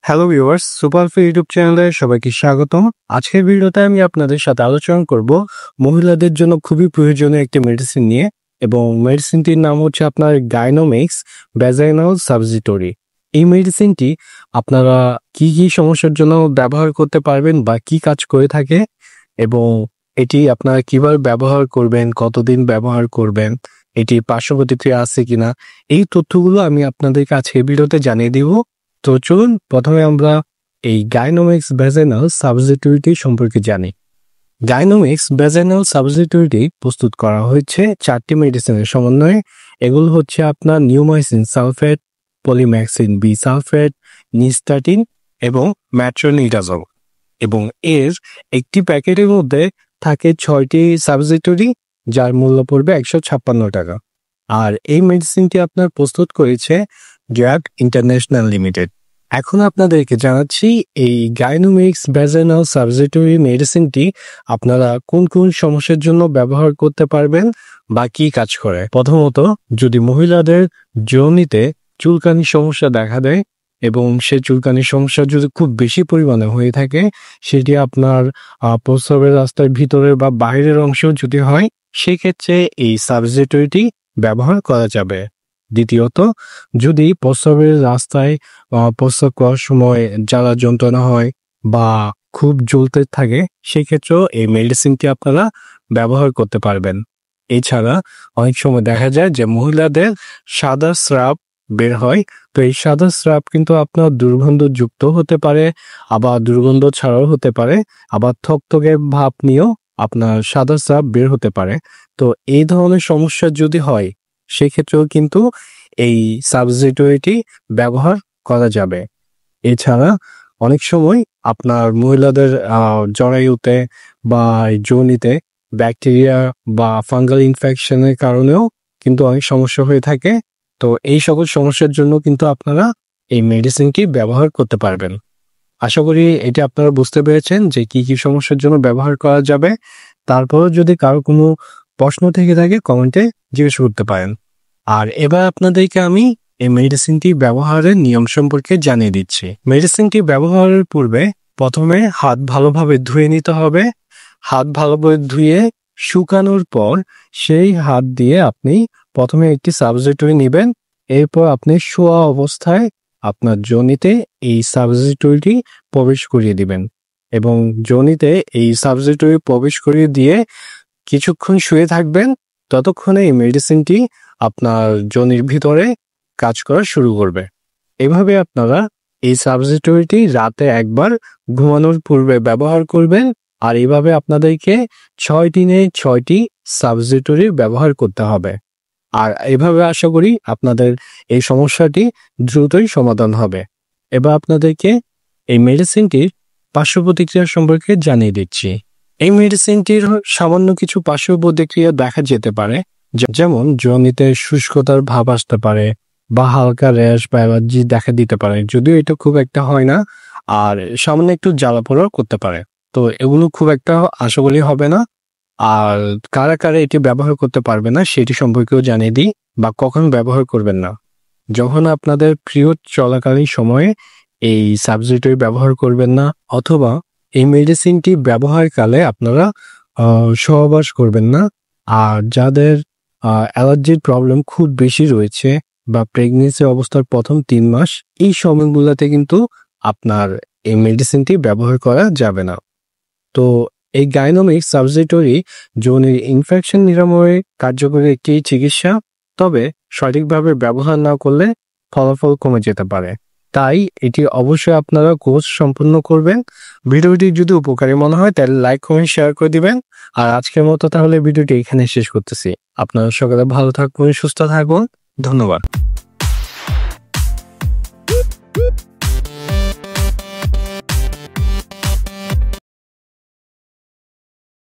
Hello viewers, সুপারফি YouTube চ্যানেলে সবাইকে স্বাগতম। আজকের ভিডিওতে আমি আপনাদের সাথে আলোচনা করব মহিলাদের জন্য খুবই প্রয়োজনীয় একটি মেডিসিন নিয়ে, এবং মেডিসিনটির নাম হচ্ছে আপনার গাইনোমিক্স ভ্যাজাইনাল সাবজিটরি। এই মেডিসিনটি আপনারা কি কি সমস্যার জন্য ব্যবহার করতে পারবেন বা কি কাজ করে থাকে, এবং এটি আপনারা কিভাবে ব্যবহার করবেন, কতদিন ব্যবহার করবেন, এটি পার্শ্ব প্রতিক্রিয়া আছে কিনা, এই তথ্যগুলো আমি আপনাদেরকে আজকের ভিডিওতে জানিয়ে দিব। তো চলুন প্রথমে আমরা এই গাইনোমিক্স ভ্যাজাইনাল সাবজিটরিটি সম্পর্কে জানি। গাইনোমিক্স ভ্যাজাইনাল সাবজিটরিটি প্রস্তুত করা হয়েছে 4টি মেডিসিনের সমন্বয়ে। এগুলো হচ্ছে আপনার নিউমাইসিন সালফেট, পলিম্যাক্সিন বি সালফেট, নিস্টাটিন এবং ম্যাট্রোনিডাজল। এবং এর একটি প্যাকেটের মধ্যে থাকে 6টি সাবজিটরি, যার মূল্য পড়বে 156 টাকা। আর এই মেডিসিনটি আপনার প্রস্তুত করেছে ড্রাগ ইন্টারন্যাশনাল লিমিটেড। এখন আপনাদেরকে জানাচ্ছি এই গাইনোমিক্স ভ্যাজাইনাল সাবজিটরি মেডিসিনটি আপনারা কোন কোন সমস্যার জন্য ব্যবহার করতে পারবেন বা কি কাজ করে। প্রথমত, যদি মহিলাদের যোনিতে চুলকানির সমস্যা দেখা দেয় এবং সে চুলকানির সমস্যা যদি খুব বেশি পরিমাণে হয়ে থাকে, সেটি আপনার প্রস্রাবের রাস্তার ভিতরে বা বাইরের অংশেও যদি হয়, সেক্ষেত্রে এই সাবজিটরিটি ব্যবহার করা যাবে। দ্বিতীয়ত, যদি প্রস্রাবের রাস্তায় প্রস্রাব করার সময় জ্বালা যন্ত্রণা হয় বা খুব জ্বলতে থাকে, সেক্ষেত্রেও এই মেডিসিনটি আপনারা ব্যবহার করতে পারবেন। এছাড়া অনেক সময় দেখা যায় যে মহিলাদের সাদা স্রাব বের হয়, তো এই সাদা স্রাব কিন্তু আপনার দুর্গন্ধযুক্ত হতে পারে, আবার দুর্গন্ধ ছাড়াও হতে পারে, আবার থকথকে ভাব নিয়েও আপনার সাদা স্রাব বের হতে পারে। তো এই ধরনের সমস্যা যদি হয়, সেক্ষেত্রেও কিন্তু এই সাবজিটরিটি ব্যবহার করা যাবে। এছাড়া অনেক সময় আপনার মহিলাদের জরায়ুতে বা যোনিতে ব্যাকটেরিয়া বা ফাঙ্গাল ইনফেকশনের কারণেও কিন্তু অনেক সমস্যা হয়ে থাকে। তো এই সকল সমস্যার জন্য কিন্তু আপনারা এই মেডিসিনটি ব্যবহার করতে পারবেন। আশা করি এটি আপনারা বুঝতে পেরেছেন যে কি কি সমস্যার জন্য ব্যবহার করা যাবে। তারপরও যদি কারো কোনো প্রশ্ন থেকে থাকে, কমেন্টে জিজ্ঞেস করতে পারেন। আর এবার আপনাদেরকে আমি এই মেডিসিনটি ব্যবহারের নিয়ম সম্পর্কে জানিয়ে দিচ্ছি। মেডিসিনটি ব্যবহারের পূর্বে প্রথমে হাত ভালোভাবে ধুয়ে নিতে হবে। হাত ভালোভাবে ধুয়ে শুকানোর পর সেই হাত দিয়ে আপনি প্রথমে একটি সাবজিটরি নেবেন। এরপর আপনি শোয়া অবস্থায় আপনার যোনিতে এই সাবজিটরিটি প্রবেশ করিয়ে দিবেন, এবং যোনিতে এই সাবজিটরি প্রবেশ করিয়ে দিয়ে কিছুক্ষণ শুয়ে থাকবেন। ততক্ষণে এই মেডিসিনটি আপনার যোনির ভিতরে কাজ করা শুরু করবে। এভাবে আপনারা এই সাবজিটরিটি রাতে একবার ঘুমানোর পূর্বে ব্যবহার করবেন। আর এইভাবে আপনাদেরকে 6 দিনে 6টি সাবজিটরি ব্যবহার করতে হবে। আর এভাবে আশা করি আপনাদের এই সমস্যাটি দ্রুতই সমাধান হবে। এবার আপনাদেরকে এই মেডিসিনটির পার্শ্ব প্রতিক্রিয়া সম্পর্কে জানিয়ে দিচ্ছি। এই মেডিসিনটির সামান্য কিছু পার্শ্ব প্রতিক্রিয়া দেখা যেতে পারে, যেমন যোনিতে শুষ্কতার ভাব আসতে পারে বা হালকা র্যাশ বা অ্যালার্জি দেখা দিতে পারে, যদিও এটা খুব একটা হয় না। আর সামান্য একটু জ্বালাপোড়াও করতে পারে। তো এগুলো খুব একটা আশা করি হবে না। আর কারা কারা এটি ব্যবহার করতে পারবে না সেটি সম্পর্কেও জানিয়ে দিই, বা কখন ব্যবহার করবেন না। যখন আপনাদের পিরিয়ড চলাকালীন সময়ে এই সাবজিটরি ব্যবহার করবেন না, অথবা এই মেডিসিনটি ব্যবহারকালে আপনারা সহবাস করবেন না। আর যাদের অ্যালার্জির প্রবলেম খুব বেশি রয়েছে বা প্রেগনেন্সি অবস্থার প্রথম 3 মাস, এই সময়গুলোতে কিন্তু আপনার এই মেডিসিনটি ব্যবহার করা যাবে না। তো এই গাইনোমিক্স সাবজিটরি যৌনের ইনফেকশন নিরাময়ে কার্যকরী একটি চিকিৎসা, তবে সঠিকভাবে ব্যবহার না করলে ফলাফল কমে যেতে পারে। তাই এটি অবশ্যই আপনারা কোর্স সম্পূর্ণ করবেন। ভিডিওটি যদি উপকারী মনে হয় তাহলে লাইক, কমেন্ট, শেয়ার করে দিবেন। আর আজকের মতো তাহলে ভিডিওটি এখানে শেষ করতেছি। আপনারা সকলে ভালো থাকুন, সুস্থ থাকুন। ধন্যবাদ।